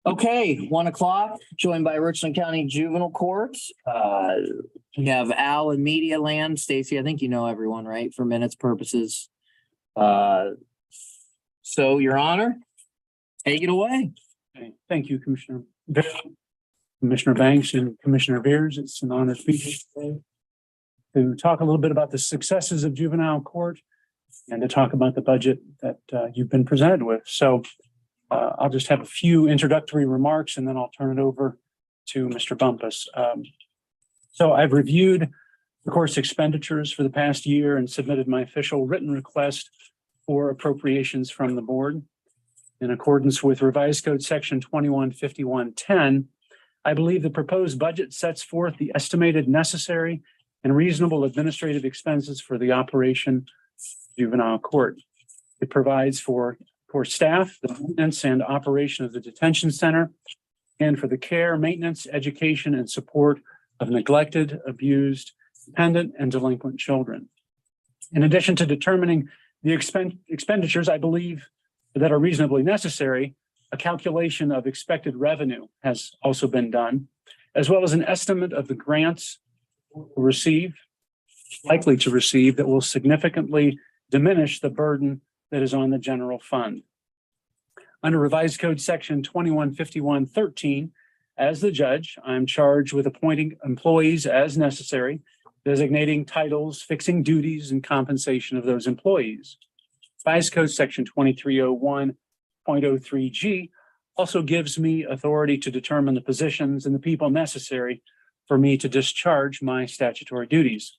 Okay, 1 o'clock, joined by Richland County Juvenile Court. We have Al in Media Land. Stacy, I think you know everyone, right? For minutes purposes. So, Your Honor, take it away. Okay. Thank you, Commissioner Banks and Commissioner Beers. It's an honor to be here today to talk a little bit about the successes of juvenile court and to talk about the budget that you've been presented with. So I'll just have a few introductory remarks and then I'll turn it over to Mr. Bumpus. So I've reviewed the court's expenditures for the past year and submitted my official written request for appropriations from the board. In accordance with Revised Code Section 215110, I believe the proposed budget sets forth the estimated necessary and reasonable administrative expenses for the operation of juvenile court. It provides for staff, the maintenance and operation of the detention center, and for the care, maintenance, education, and support of neglected, abused, dependent, and delinquent children. In addition to determining the expenditures, I believe that are reasonably necessary, a calculation of expected revenue has also been done, as well as an estimate of the grants likely to receive that will significantly diminish the burden that is on the general fund. Under Revised Code Section 215113, as the judge, I'm charged with appointing employees as necessary, designating titles, fixing duties, and compensation of those employees. Revised Code Section 2301.03G also gives me authority to determine the positions and the people necessary for me to discharge my statutory duties.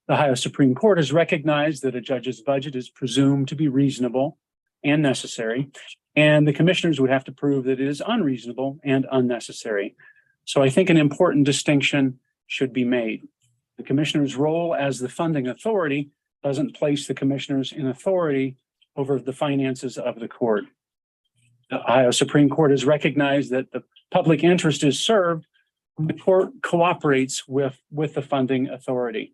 The Ohio Supreme Court has recognized that a judge's budget is presumed to be reasonable and necessary, and the commissioners would have to prove that it is unreasonable and unnecessary. So I think an important distinction should be made. The commissioner's role as the funding authority doesn't place the commissioners in authority over the finances of the court. The Ohio Supreme Court has recognized that the public interest is served when the court cooperates with the funding authority.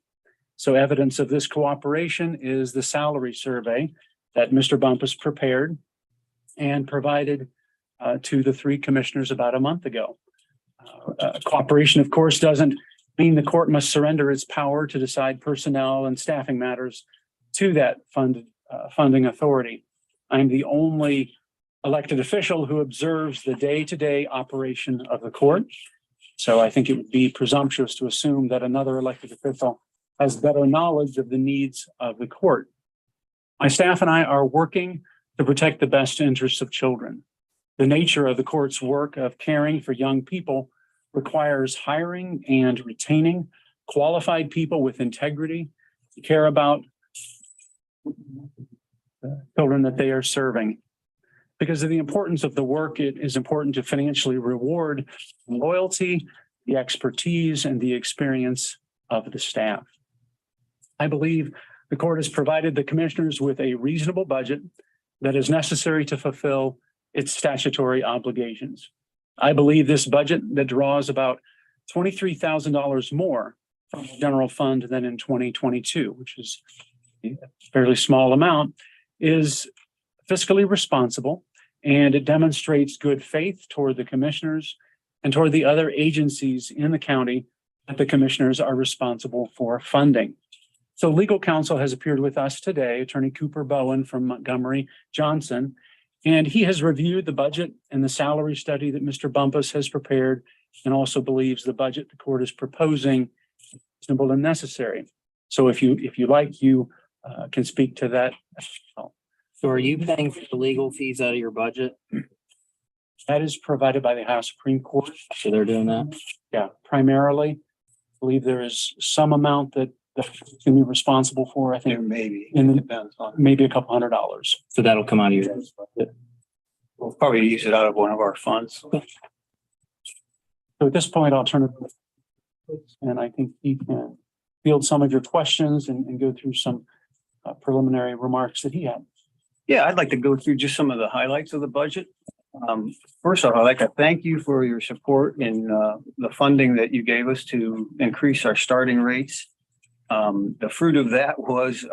So evidence of this cooperation is the salary survey that Mr. Bumpus prepared and provided to the three commissioners about a month ago. Cooperation, of course, doesn't mean the court must surrender its power to decide personnel and staffing matters to that funding authority. I'm the only elected official who observes the day-to-day operation of the court. So I think it would be presumptuous to assume that another elected official has better knowledge of the needs of the court. My staff and I are working to protect the best interests of children. The nature of the court's work of caring for young people requires hiring and retaining qualified people with integrity to care about the children that they are serving. Because of the importance of the work, it is important to financially reward loyalty, the expertise, and the experience of the staff. I believe the court has provided the commissioners with a reasonable budget that is necessary to fulfill its statutory obligations. I believe this budget that draws about $23,000 more from the general fund than in 2022, which is a fairly small amount, is fiscally responsible, and it demonstrates good faith toward the commissioners and toward the other agencies in the county that the commissioners are responsible for funding. So legal counsel has appeared with us today, Attorney Cooper Bowen from Montgomery Johnson, and he has reviewed the budget and the salary study that Mr. Bumpus has prepared and also believes the budget the court is proposing is reasonable and necessary. So if you like, you can speak to that as well. So are you paying for the legal fees out of your budget? That is provided by the Ohio Supreme Court. So they're doing that? Yeah, primarily. I believe there is some amount that can be responsible for, I think. There maybe. Depends on maybe a couple $100. So that'll come out of your budget. We'll probably use it out of one of our funds. So at this point, I'll turn it over. And I think he can field some of your questions and go through some preliminary remarks that he had. Yeah, I'd like to go through just some of the highlights of the budget. First off, I'd like to thank you for your support in the funding that you gave us to increase our starting rates. The fruit of that was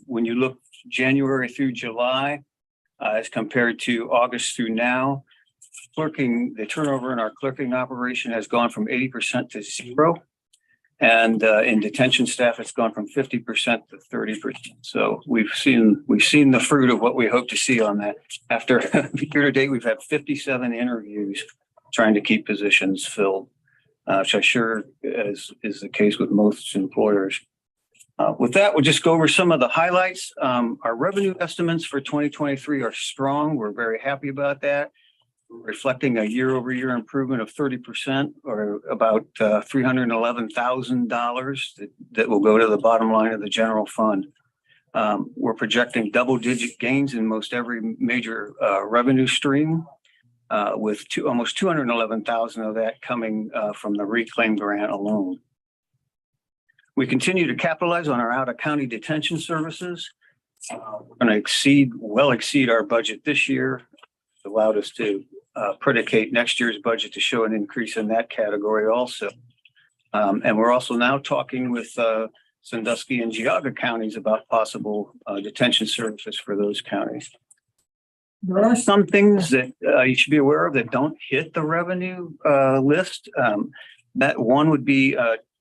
when you look January through July, as compared to August through now. The turnover in our clerking operation has gone from 80% to 0. And in detention staff, it's gone from 50% to 30%. So we've seen the fruit of what we hope to see on that. After year to date, we've had 57 interviews trying to keep positions filled, which I'm sure is the case with most employers. With that, we'll just go over some of the highlights. Our revenue estimates for 2023 are strong. We're very happy about that, reflecting a year-over-year improvement of 30%, or about $311,000 that will go to the bottom line of the general fund. We're projecting double-digit gains in most every major revenue stream, with almost $211,000 of that coming from the reclaim grant alone. We continue to capitalize on our out-of-county detention services. We're going to well exceed our budget this year. It allowed us to predicate next year's budget to show an increase in that category also. And we're also now talking with Sandusky and Geauga counties about possible detention services for those counties. There are some things that you should be aware of that don't hit the revenue list. That one would be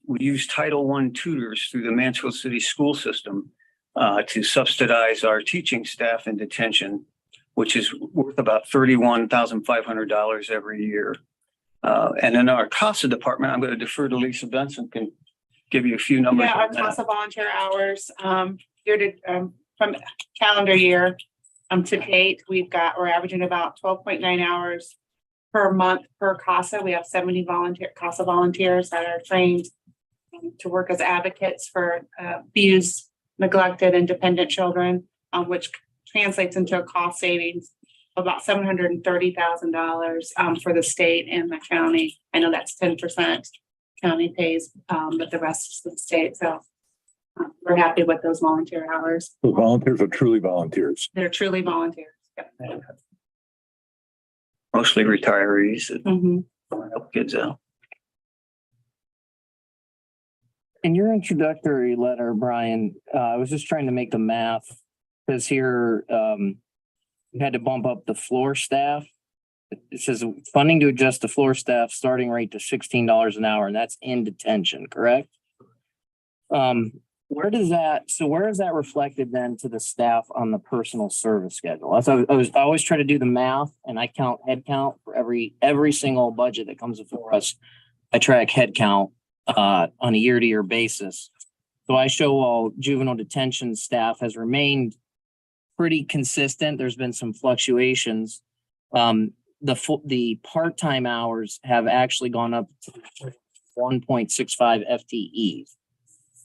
we use Title I tutors through the Mansfield City school system to subsidize our teaching staff in detention, which is worth about $31,500 every year. And in our CASA department, I'm going to defer to Lisa Benson, can give you a few numbers. Yeah, our CASA volunteer hours, from calendar year to date, we're averaging about 12.9 hours per month per CASA. We have 70 CASA volunteers that are trained to work as advocates for abused, neglected, and dependent children, which translates into a cost savings of about $730,000 for the state and the county. I know that's 10% county pays, but the rest is the state. So we're happy with those volunteer hours. The volunteers are truly volunteers. They're truly volunteers. Yep. Mostly retirees that Mhm. help kids out. In your introductory letter, Brian, I was just trying to make the math, because here you had to bump up the floor staff. It says funding to adjust the floor staff starting rate to $16 an hour, and that's in detention, correct? Where is that reflected then to the staff on the personal service schedule? I always try to do the math, and I count head count for every single budget that comes before us. I track head count on a year-to-year basis. So I show all juvenile detention staff has remained pretty consistent. There's been some fluctuations. The part-time hours have actually gone up to 1.65 FTEs.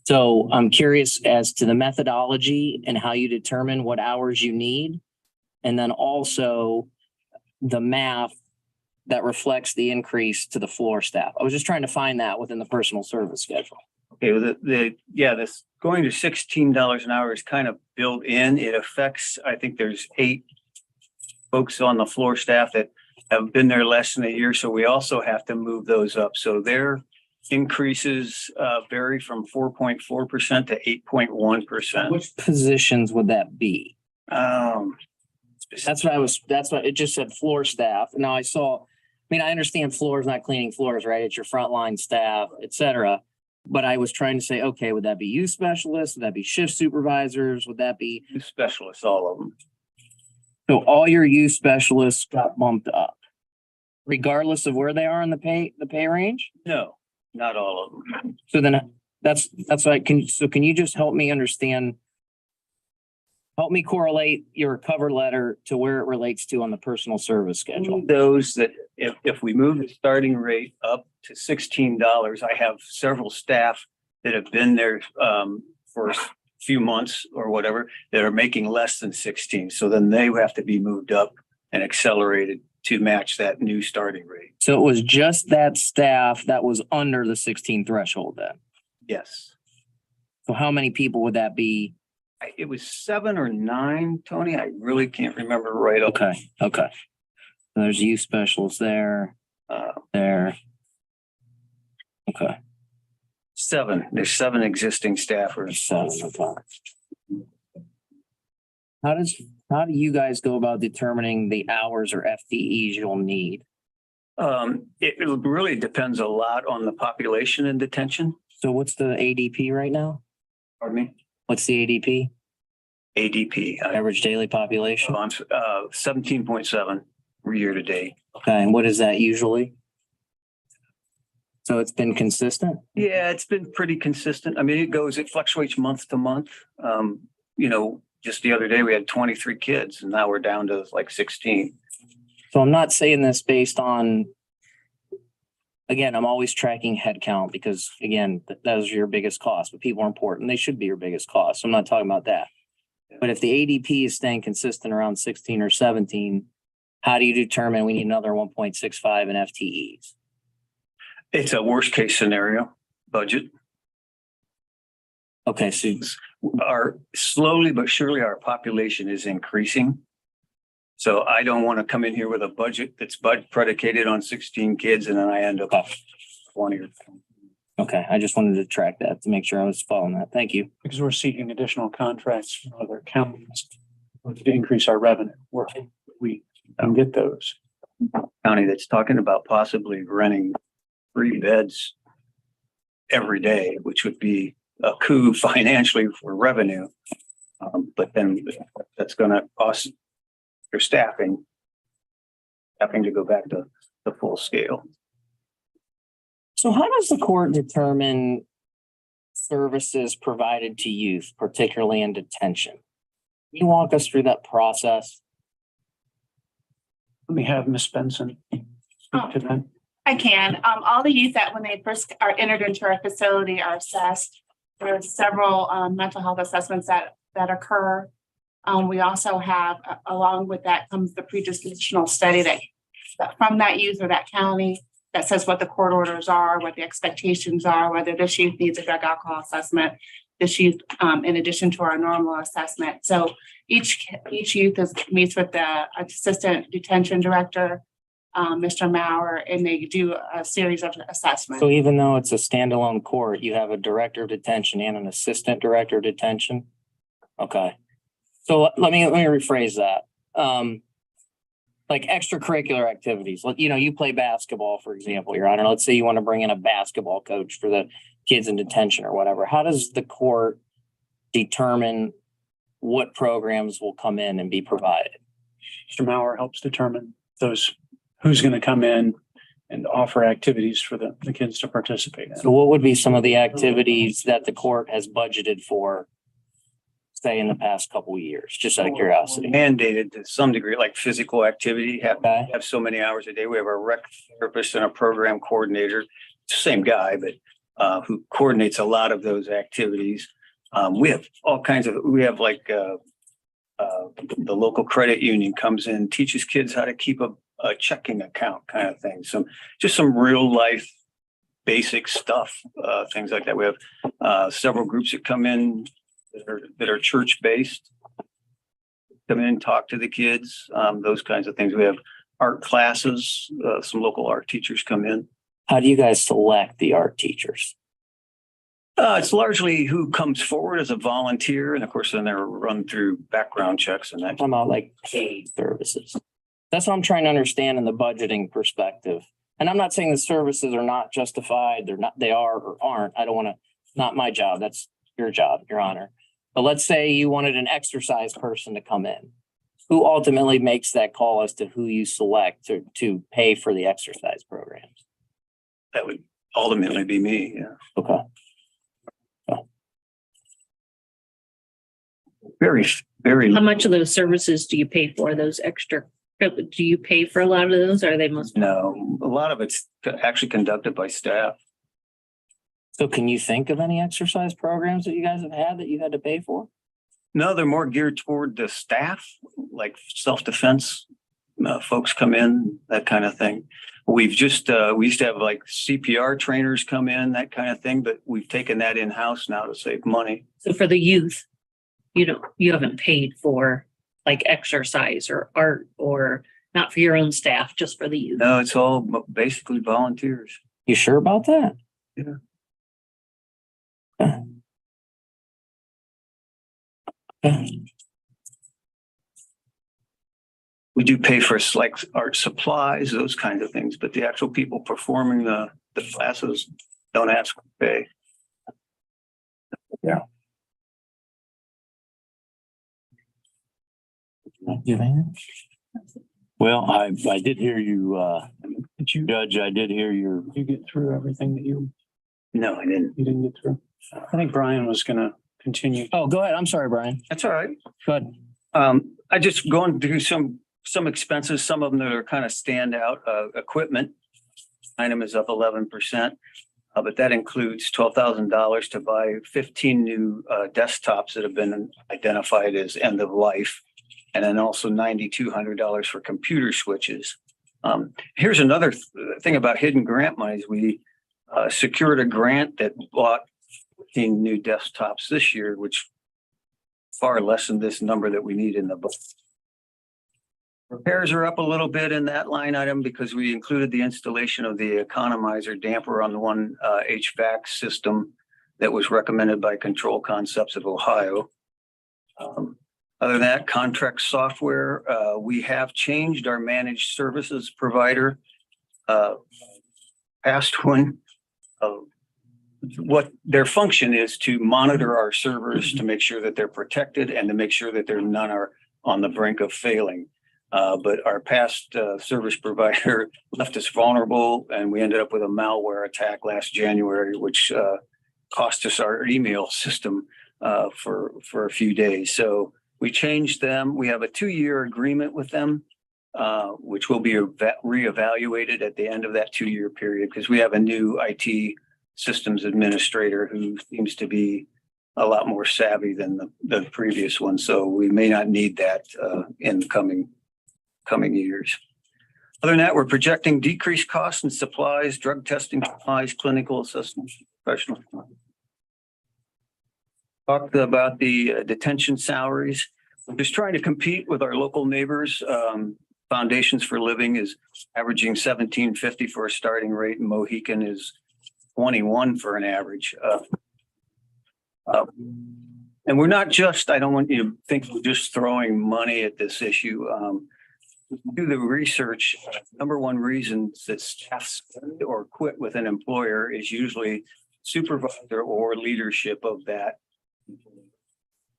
So I'm curious as to the methodology and how you determine what hours you need. And then also the math that reflects the increase to the floor staff. I was just trying to find that within the personal service schedule. Okay, well, this going to $16 an hour is kind of built in. It affects, I think there's 8 folks on the floor staff that have been there less than a year. So we also have to move those up. So their increases vary from 4.4% to 8.1%. Which positions would that be? That's what it just said floor staff. Now I understand floors, not cleaning floors, right? It's your frontline staff, et cetera. But I was trying to say, okay, would that be youth specialists? Would that be shift supervisors? Would that be Youth specialists, all of them. so all your youth specialists got bumped up, regardless of where they are in the pay range? No, not all of them. So then that's like, can you just help me understand? Help me correlate your cover letter to where it relates to on the personal service schedule. Those that if we move the starting rate up to $16, I have several staff that have been there for a few months or whatever that are making less than 16. So then they have to be moved up and accelerated to match that new starting rate. So it was just that staff that was under the 16 threshold then. Yes. So how many people would that be? It was 7 or 9, Tony. I really can't remember right off. Okay. So there's youth specialists there. There. Okay. 7. There's 7 existing staffers. Okay. How do you guys go about determining the hours or FTEs you'll need? It really depends a lot on the population in detention. So what's the ADP right now? Pardon me? What's the ADP? ADP, Average daily population? I'm 17.7 year to date. Okay, and what is that usually? So it's been consistent? Yeah, it's been pretty consistent. I mean, it fluctuates month to month. Just the other day, we had 23 kids and now we're down to like 16. So I'm not saying this based on, again, I'm always tracking head count because again, that is your biggest cost, but people are important. They should be your biggest cost. So I'm not talking about that. But if the ADP is staying consistent around 16 or 17, how do you determine we need another 1.65 in FTEs? It's a worst case scenario budget. Okay, so Slowly but surely our population is increasing. So I don't want to come in here with a budget that's predicated on 16 kids and then I end up 20 or. okay, I just wanted to track that to make sure I was following that. Thank you. Because we're seeking additional contracts from other counties to increase our revenue. We can get those. County that's talking about possibly renting 3 beds every day, which would be a coup financially for revenue. But then that's going to cost your staffing, having to go back to the full scale. So how does the court determine services provided to youth, particularly in detention? Can you walk us through that process? Let me have Ms. Benson speak to that. I can. All the youth that when they first are entered into our facility are assessed. There are several mental health assessments that occur. We also have, along with that comes the predispositional study that from that youth or that county that says what the court orders are, what the expectations are, whether this youth needs a drug alcohol assessment, this youth, in addition to our normal assessment. So each youth meets with the assistant detention director, Mr. Maurer, and they do a series of assessments. So even though it's a standalone court, you have a director of detention and an assistant director of detention? Okay. So let me rephrase that. Like extracurricular activities, you play basketball, for example, Your Honor. Let's say you want to bring in a basketball coach for the kids in detention or whatever. How does the court determine what programs will come in and be provided? Mr. Maurer helps determine who's going to come in and offer activities for the kids to participate in. So what would be some of the activities that the court has budgeted for, say, in the past couple of years, just out of curiosity? Mandated to some degree, like physical activity, Okay. have so many hours a day. We have a rec therapist and a program coordinator, same guy, but who coordinates a lot of those activities. We have all kinds of, the local credit union comes in, teaches kids how to keep a checking account kind of thing. Just some real life basic stuff, things like that. We have several groups that come in that are church based, come in and talk to the kids, those kinds of things. We have art classes, some local art teachers come in. How do you guys select the art teachers? It's largely who comes forward as a volunteer. And of course, then they're run through background checks and I'm that. talking about like paid services. That's what I'm trying to understand in the budgeting perspective. And I'm not saying the services are not justified. They are or aren't. I don't want to, not my job. That's your job, Your Honor. But let's say you wanted an exercise person to come in. Who ultimately makes that call as to who you select to pay for the exercise programs? That would ultimately be me. Yeah. Okay. Very, very. How much of those services do you pay for? Those extra, do you pay for a lot of those? Or are they most? No, a lot of it's actually conducted by staff. So can you think of any exercise programs that you guys have had that you had to pay for? No, they're more geared toward the staff, like self-defense. Folks come in, that kind of thing. We used to have like CPR trainers come in, that kind of thing, but we've taken that in-house now to save money. So for the youth, you haven't paid for like exercise or art or not for your own staff, just for the youth. No, it's all basically volunteers. You sure about that? Yeah. We do pay for like art supplies, those kinds of things, but the actual people performing the classes don't ask for pay. Well, I did hear you, Did you, Judge, I did hear your, you get through everything that you No, I didn't. didn't get through? I think Brian was gonna continue. Oh, go ahead. I'm sorry, Brian. That's all right. Good. I just going through some expenses, some of them that are kind of standout, equipment. Item is up 11%, but that includes $12,000 to buy 15 new desktops that have been identified as end of life. And then also $9,200 for computer switches. Here's another thing about hidden grant monies. We secured a grant that bought 15 new desktops this year, which far less than this number that we need in the book. Repairs are up a little bit in that line item because we included the installation of the economizer damper on the one HVAC system that was recommended by Control Concepts of Ohio. Other than that, contract software, we have changed our managed services provider. Past one, what their function is to monitor our servers to make sure that they're protected and to make sure that none are on the brink of failing. But our past service provider left us vulnerable, and we ended up with a malware attack last January, which cost us our email system for a few days. So we changed them. We have a 2-year agreement with them, which will be reevaluated at the end of that 2-year period because we have a new IT systems administrator who seems to be a lot more savvy than the previous one. So we may not need that in the coming years. Other than that, we're projecting decreased costs in supplies, drug testing supplies, clinical assessments, professional. Talked about the detention salaries. We're just trying to compete with our local neighbors. Foundations for Living is averaging $17.50 for a starting rate, and Mohican is $21 for an average. And we're not just, I don't want you to think we're just throwing money at this issue. Do the research, number one reason that staff stay or quit with an employer is usually supervisor or leadership of that.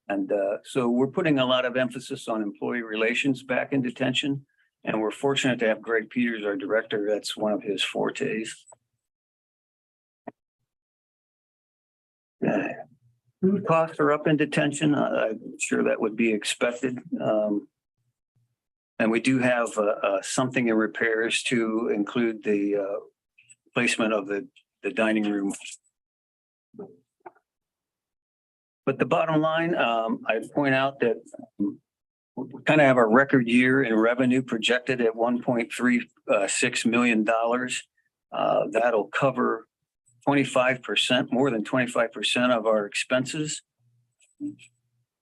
And so we're putting a lot of emphasis on employee relations back in detention. And we're fortunate to have Greg Peters, our director. That's one of his fortes. Food costs are up in detention. I'm sure that would be expected. And we do have something in repairs to include the placement of the dining room. But the bottom line, I point out that we kind of have a record year in revenue projected at $1.36 million. That'll cover 25%, more than 25% of our expenses.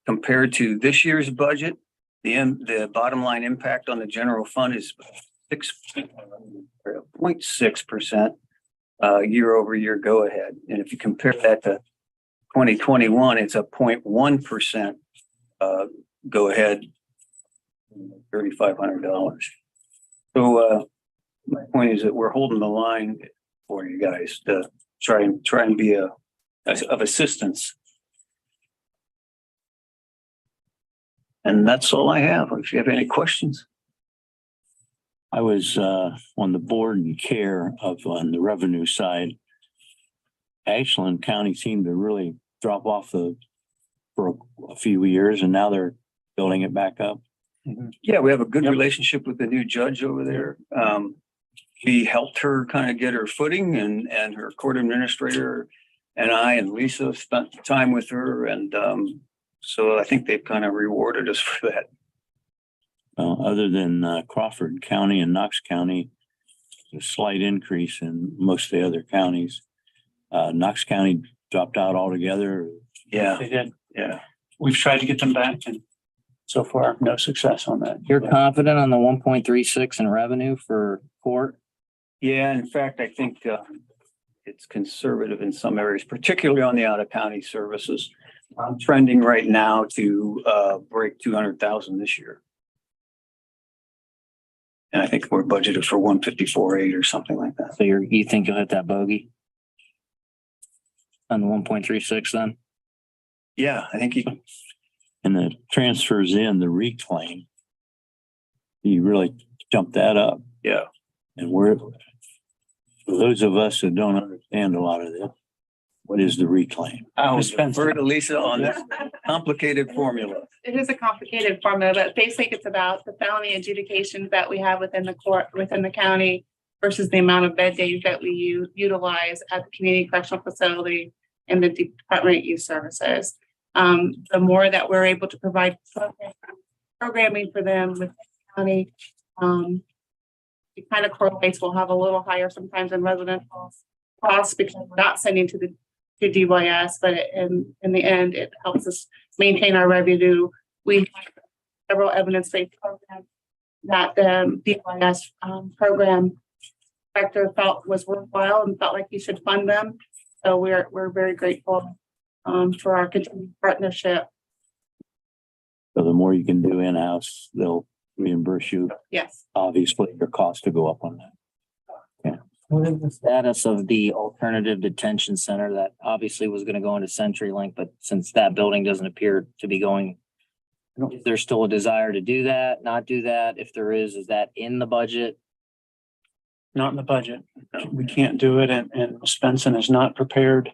Compared to this year's budget, the bottom line impact on the general fund is 0.6% year over year go ahead. And if you compare that to 2021, it's a 0.1% go ahead, $3,500. So my point is that we're holding the line for you guys to try and be of assistance. And that's all I have. If you have any questions. I was on the board and care on the revenue side. Ashland County seemed to really drop off for a few years, and now they're building it back up. Yeah, we have a good relationship with the new judge over there. We helped her kind of get her footing, and her court administrator and I and Lisa spent time with her. And so I think they've kind of rewarded us for that. Other than Crawford County and Knox County, a slight increase in most of the other counties. Knox County dropped out altogether. Yeah, They did. yeah. We've tried to get them back and so far, no success on that. You're confident on the 1.36 in revenue for court? Yeah, in fact, I think it's conservative in some areas, particularly on the out-of-county services. I'm trending right now to break 200,000 this year. And I think we're budgeted for 154.8 or something like that. So you think you'll hit that bogey? On the 1.36 then? Yeah, I think you, And the transfers in the reclaim. You really jump that up. yeah. And we're, for those of us that don't understand a lot of this, what is the reclaim? I will Ms. Spencer. defer to Lisa on this complicated formula. It is a complicated formula, but basically it's about the felony adjudications that we have within the court, within the county versus the amount of bed days that we utilize at the community correctional facility and the Department of Youth Services. The more that we're able to provide programming for them with the county, it kind of correlates. We'll have a little higher sometimes in residential costs because we're not sending to DYS, but in the end, it helps us maintain our revenue. We have several evidence-based programs that the DYS program director felt was worthwhile and felt like he should fund them. So we're very grateful for our continued partnership. So the more you can do in-house, they'll reimburse you. Yes. Obviously, your cost to go up on that. What is the status of the alternative detention center that obviously was gonna go into CenturyLink, but since that building doesn't appear to be going, is there still a desire to do that, not do that? If there is that in the budget? Not in the budget. We can't do it, and Ms. Benson is not prepared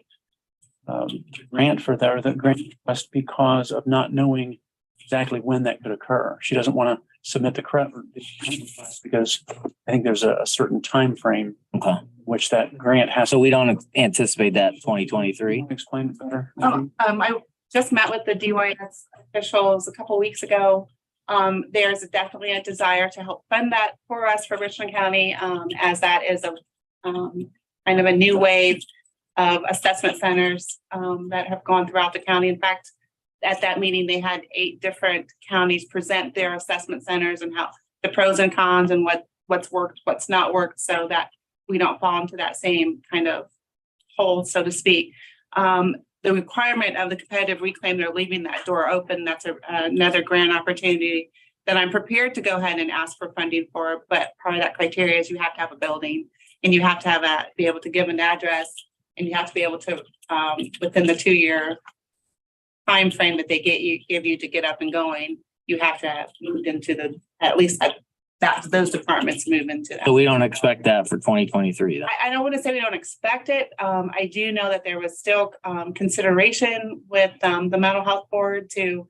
grant for that, or the grant request because of not knowing exactly when that could occur. She doesn't want to submit the credit request because I think there's a certain time frame Okay. which that grant has. So we don't anticipate that 2023? Explain it better. I just met with the DYS officials a couple weeks ago. There's definitely a desire to help fund that for us for Richland County, as that is a kind of a new wave of assessment centers that have gone throughout the county. In fact, at that meeting, they had 8 different counties present their assessment centers and how the pros and cons and what's worked, what's not worked, so that we don't fall into that same kind of hole, so to speak. The requirement of the competitive reclaim, they're leaving that door open. That's another grant opportunity that I'm prepared to go ahead and ask for funding for. But part of that criteria is you have to have a building and you have to have be able to give an address, and you have to be able to, within the 2-year time frame that they give you to get up and going, you have to have moved into at least those departments move into that. So we don't expect that for 2023 then? I don't want to say we don't expect it. I do know that there was still consideration with the mental health board to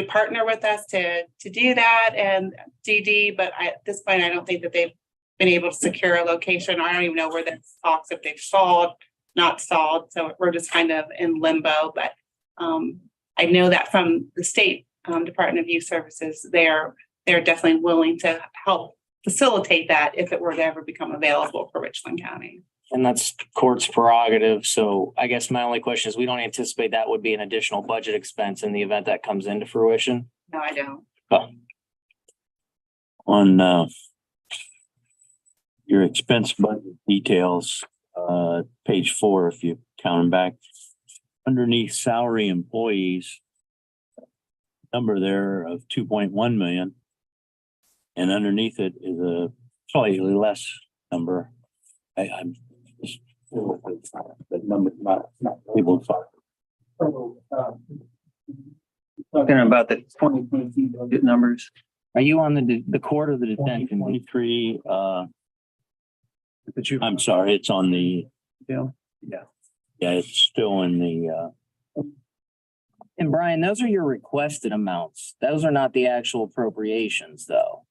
partner with us to do that and DD, but at this point, I don't think that they've been able to secure a location. I don't even know where the talks, if they've stalled, not stalled. So we're just kind of in limbo, but I know that from the state Department of Youth Services, they're definitely willing to help facilitate that if it were to ever become available for Richland County. And that's court's prerogative. So I guess my only question is, we don't anticipate that would be an additional budget expense in the event that comes into fruition? No, I don't. On your expense budget details, page 4, if you count them back, underneath salary employees, number there of 2.1 million. And underneath it is a slightly less number. I'm just, that number's not able to find. Talking about the 2022 budget numbers. Are you on the court or the detention? 23, That you, I'm sorry, it's on the, yeah. yeah, it's still in the, And Brian, those are your requested amounts. Those are not the actual appropriations, though.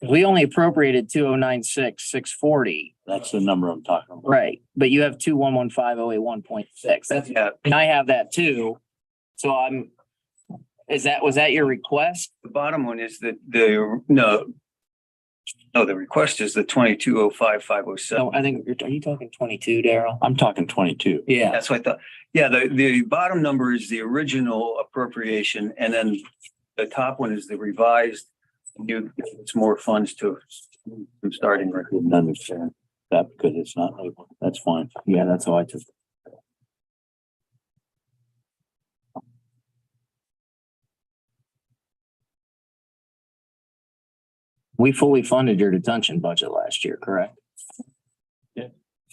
We only appropriated 209,640, that's the number I'm talking about. right? But you have 2115081.6. That's, Yeah, and I have that too. So was that your request? the bottom one is the request is the 2205,507. No, I think are you talking 22, Daryl? I'm talking 22. Yeah. That's what I thought. Yeah, the bottom number is the original appropriation, and then the top one is the revised. It's more funds to starting I record. didn't understand that because it's not labeled. That's fine. Yeah, that's how I took. We fully funded your detention budget last year, correct? Yeah.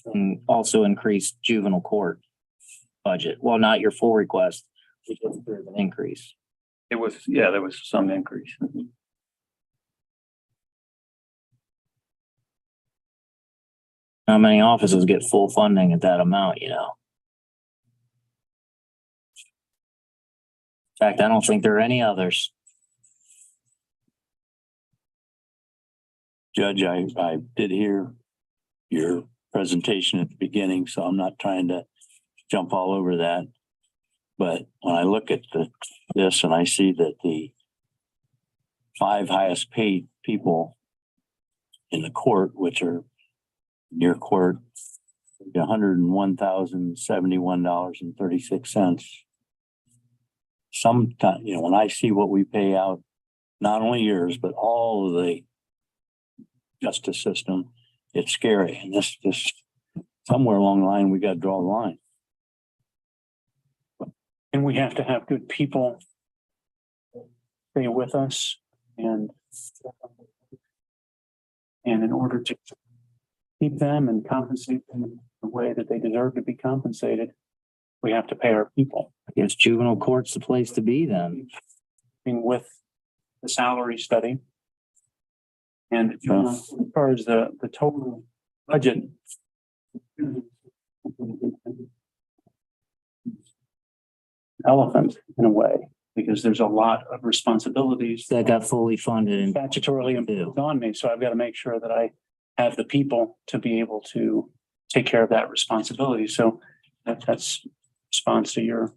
And also increased juvenile court budget. Well, not your full request, because there's an increase. It was, yeah, there was some increase. How many offices get full funding at that amount, you know? In fact, I don't think there are any others. Judge, I did hear your presentation at the beginning, so I'm not trying to jump all over that. But when I look at this and I see that the 5 highest paid people in the court, which are near court, $101,071.36. Sometimes, you know, when I see what we pay out, not only yours, but all of the justice system, it's scary. And this somewhere along the line, we got to draw the line. And we have to have good people stay with us and in order to keep them and compensate them in the way that they deserve to be compensated, we have to pay our people. I guess juvenile court's the place to be then. I mean, with the salary study. And as far as the total budget. Elephant in a way, because there's a lot of responsibilities That got fully funded and statutorily imposed on me. So I've got to make sure that I have the people to be able to take care of that responsibility. So that's response to your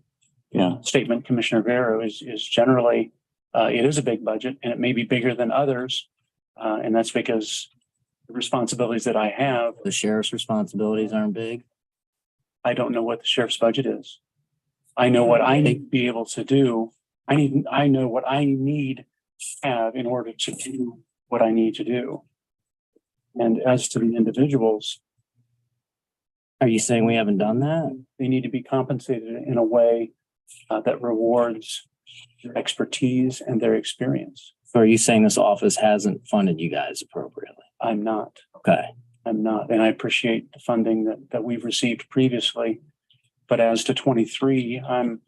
Yeah. statement, Commissioner Vero, is generally, it is a big budget and it may be bigger than others. And that's because the responsibilities that I have, the sheriff's responsibilities aren't big. I don't know what the sheriff's budget is. I know what I need to be able to do. I know what I need to have in order to do what I need to do. And as to the individuals, Are you saying we haven't done that? they need to be compensated in a way that rewards their expertise and their experience. Or are you saying this office hasn't funded you guys appropriately? I'm not. Okay. I'm not, and I appreciate the funding that we've received previously. But as to 23, I'm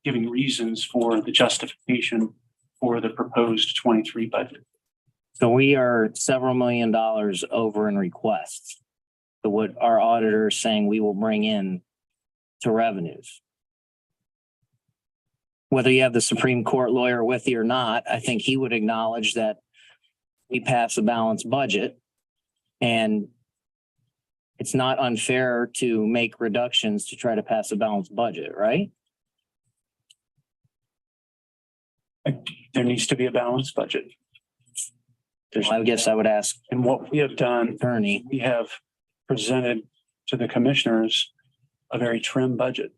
giving reasons for the justification for the proposed 23 budget. So we are several $1 million over in requests. So what our auditor is saying we will bring in to revenues. Whether you have the Supreme Court lawyer with you or not, I think he would acknowledge that we pass a balanced budget. And it's not unfair to make reductions to try to pass a balanced budget, right? There needs to be a balanced budget. I guess I would ask And what we have done, attorney. we have presented to the commissioners a very trim budget.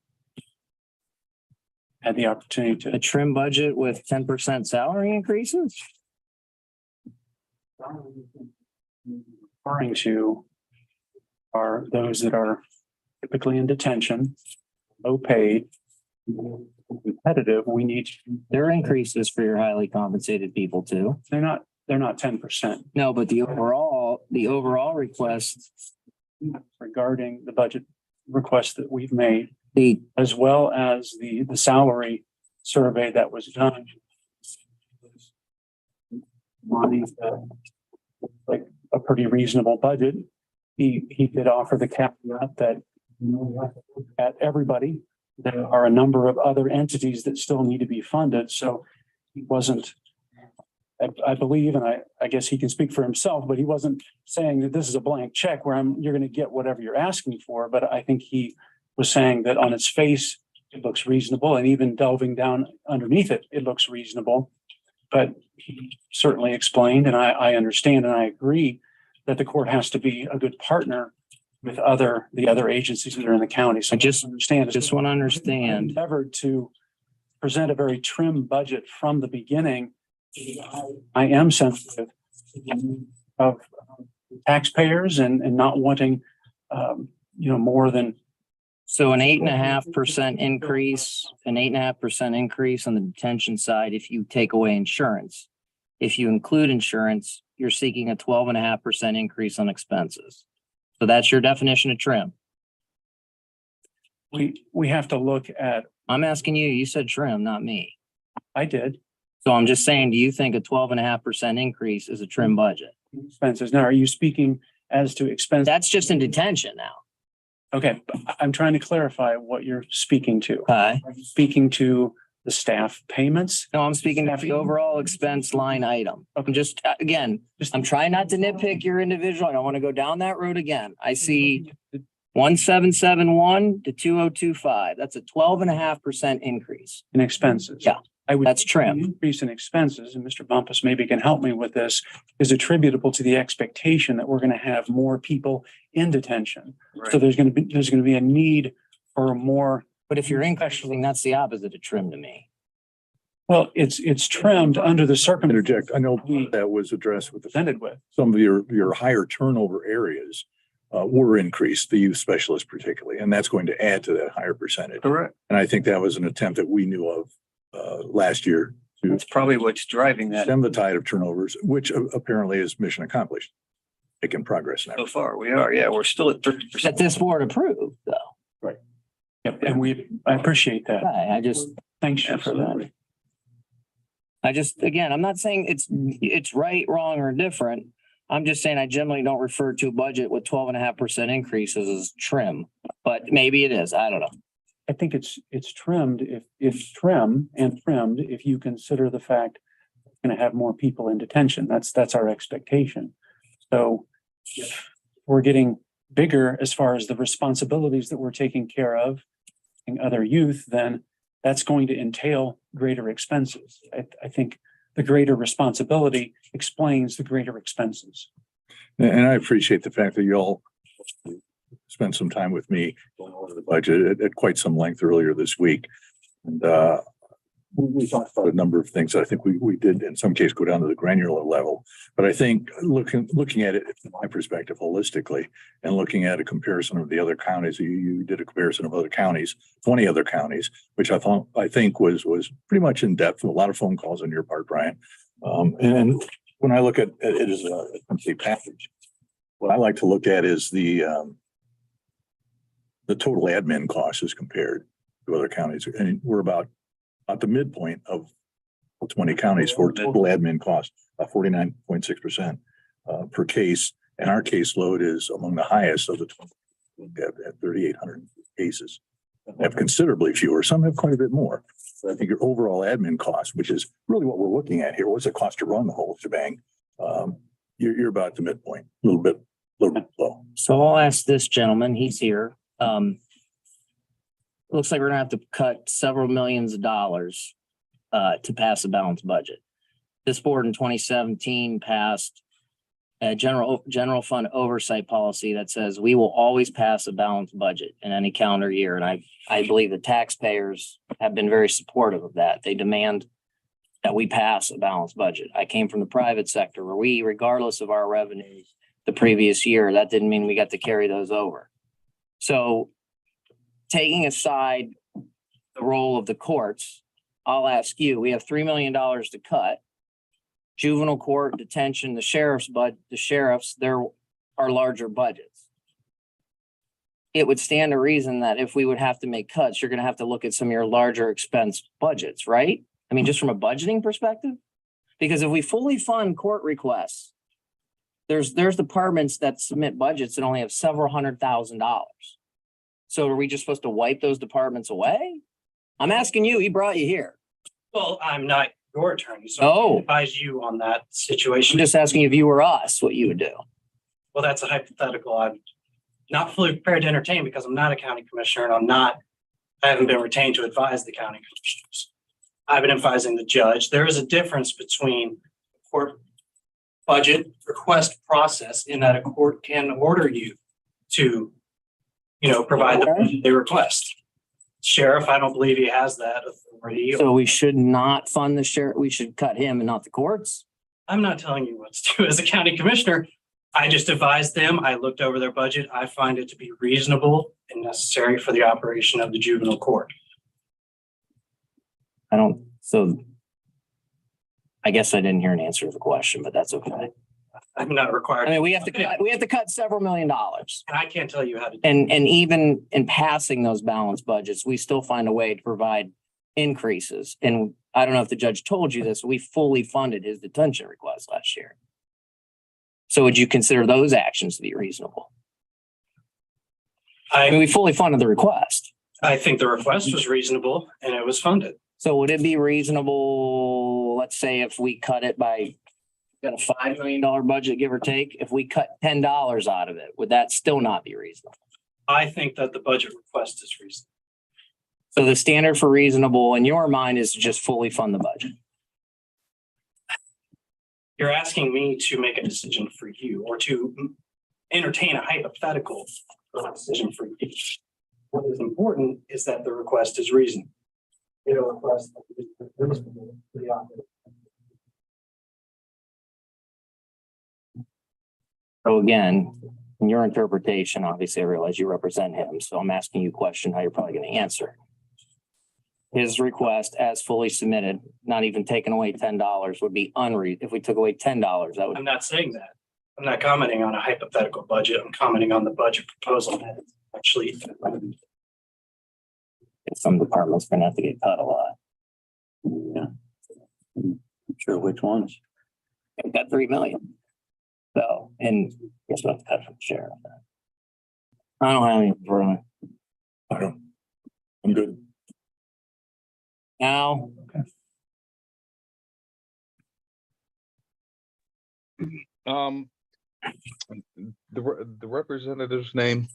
Had the opportunity A to trim budget with 10% salary increases? referring to are those that are typically in detention, low paid, competitive. We need, There are increases for your highly compensated people too. they're not 10%. No, but the overall request, Regarding the budget request that we've made, the as well as the salary survey that was done. Money, like a pretty reasonable budget. He did offer the caveat that at everybody, there are a number of other entities that still need to be funded. So he wasn't, I believe, and I guess he can speak for himself, but he wasn't saying that this is a blank check where you're going to get whatever you're asking for. But I think he was saying that on its face, it looks reasonable, and even delving down underneath it, it looks reasonable. But he certainly explained, and I understand and I agree that the court has to be a good partner with the other agencies that are in the county. So I just understand. want to understand. Endeavored to present a very trim budget from the beginning. I am sensitive of taxpayers and not wanting, more than. So an 8.5% increase, an 8.5% increase on the detention side, if you take away insurance. If you include insurance, you're seeking a 12.5% increase on expenses. So that's your definition of trim. We have to look at, I'm asking you, you said trim, not me. I did, So I'm just saying, do you think a 12.5% increase is a trim budget? expenses. Now, are you speaking as to expense? That's just in detention now. Okay, I'm trying to clarify what you're speaking to. Okay. Are you speaking to the staff payments? No, I'm speaking of the overall expense line item. I'm just, again, I'm trying not to nitpick your individual. I don't want to go down that road again. I see 1771 to 2025. That's a 12.5% increase. In expenses. Yeah, I would. that's trim. The increase in expenses, and Mr. Bumpus maybe can help me with this, is attributable to the expectation that we're going to have more people in detention. So there's going to be a need for more. But if you're increasing, that's the opposite of trim to me. Well, it's trimmed under the circumstances Interject. I know that was addressed with presented with. some of your higher turnover areas were increased, the youth specialists particularly, and that's going to add to that higher percentage. Correct. And I think that was an attempt that we knew of last year to That's probably what's driving that stem the tide of turnovers, which apparently is mission accomplished. Making progress now. so far. We are, yeah, we're still at 30%. That this board approved, though. Yep, and I appreciate that. I just, Thanks you for that. again, I'm not saying it's right, wrong, or different. I'm just saying I generally don't refer to a budget with 12.5% increases as trim, but maybe it is. I don't know. I think it's trimmed if trimmed, if you consider the fact we're going to have more people in detention. That's our expectation. So if we're getting bigger as far as the responsibilities that we're taking care of in other youth, then that's going to entail greater expenses. I think the greater responsibility explains the greater expenses. And I appreciate the fact that you all spent some time with me going over the budget at quite some length earlier this week. And we talked about a number of things that I think we did in some cases go down to the granular level. But I think looking at it from my perspective holistically and looking at a comparison of the other counties, you did a comparison of other counties, 20 other counties, which I think was pretty much in depth, a lot of phone calls on your part, Brian. And when I look at it as a complete package, what I like to look at is the total admin costs as compared to other counties. And we're about at the midpoint of 20 counties for total admin costs, 49.6% per case. And our caseload is among the highest of the 20 at 3,800 cases. They have considerably fewer. Some have quite a bit more. But I think your overall admin cost, which is really what we're looking at here, what's it cost to run the whole shebang? You're about the midpoint, a little bit low. So I'll ask this gentleman, he's here. Looks like we're gonna have to cut several millions of dollars to pass a balanced budget. This board in 2017 passed a general fund oversight policy that says we will always pass a balanced budget in any calendar year. And I believe the taxpayers have been very supportive of that. They demand that we pass a balanced budget. I came from the private sector where we, regardless of our revenues the previous year, that didn't mean we got to carry those over. So taking aside the role of the courts, I'll ask you, we have $3 million to cut. Juvenile court, detention, the sheriffs, there are larger budgets. It would stand to reason that if we would have to make cuts, you're going to have to look at some of your larger expense budgets, right? I mean, just from a budgeting perspective, because if we fully fund court requests, there's departments that submit budgets that only have several $100,000. So are we just supposed to wipe those departments away? I'm asking you, he brought you here. Well, I'm not your attorney, so Oh. I can't advise you on that I'm situation. just asking if you were us, what you would do. Well, that's a hypothetical. I'm not fully prepared to entertain because I'm not a county commissioner and I haven't been retained to advise the county commissioners. I've been advising the judge. There is a difference between court budget request process in that a court can order you to, provide the budget they request. Sheriff, I don't believe he has that authority. So we should not fund the sheriff. We should cut him and not the courts. I'm not telling you what to do as a county commissioner. I just advised them. I looked over their budget. I find it to be reasonable and necessary for the operation of the juvenile court. So I guess I didn't hear an answer to the question, but that's okay. I'm not required. I mean, we have to cut several $1 million. And I can't tell you how to. And even in passing those balanced budgets, we still find a way to provide increases. And I don't know if the judge told you this, we fully funded his detention request last year. So would you consider those actions to be reasonable? I mean, we fully funded the request. I think the request was reasonable and it was funded. So would it be reasonable, let's say if we cut it by, got a $5 million budget, give or take, if we cut $10 out of it, would that still not be reasonable? I think that the budget request is reasonable. So the standard for reasonable in your mind is to just fully fund the budget. You're asking me to make a decision for you or to entertain a hypothetical decision for you. What is important is that the request is reasonable. You know, request that is reasonable for the operator. So again, in your interpretation, obviously I realize you represent him, so I'm asking you a question how you're probably going to answer. His request as fully submitted, not even taking away $10 would be if we took away $10, that would. I'm not saying that. I'm not commenting on a hypothetical budget. I'm commenting on the budget proposal that is actually. Some departments are gonna have to get cut a lot. Yeah. Sure, which ones? We've got 3 million. So, and guess we'll have to cut from the sheriff. I don't have any further. I don't, I'm good. Now, The representative's name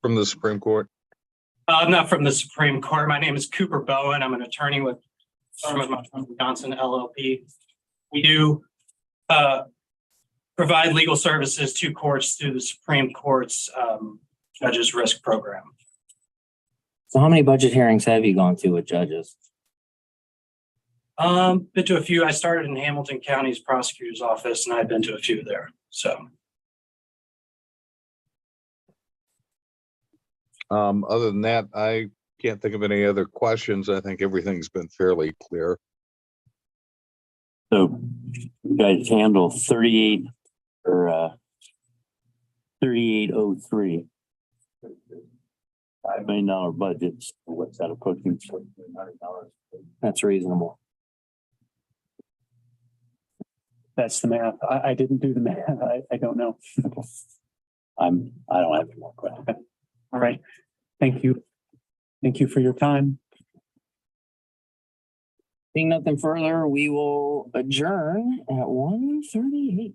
from the Supreme Court. I'm not from the Supreme Court. My name is Cooper Bowen. I'm an attorney with firm of Johnson LLP. We do provide legal services to courts through the Supreme Court's Judges Risk Program. so how many budget hearings have you gone to with judges? Been to a few. I started in Hamilton County's prosecutor's office and I've been to a few there. So Other than that, I can't think of any other questions. I think everything's been fairly clear. So you guys handle 38 or 3803. $5 million budgets. What's that approaching? $1,400. That's reasonable. That's the math. I didn't do the math. I don't know. I don't have any more questions. All right. Thank you. Thank you for your time. Seeing nothing further, we will adjourn at 1:38.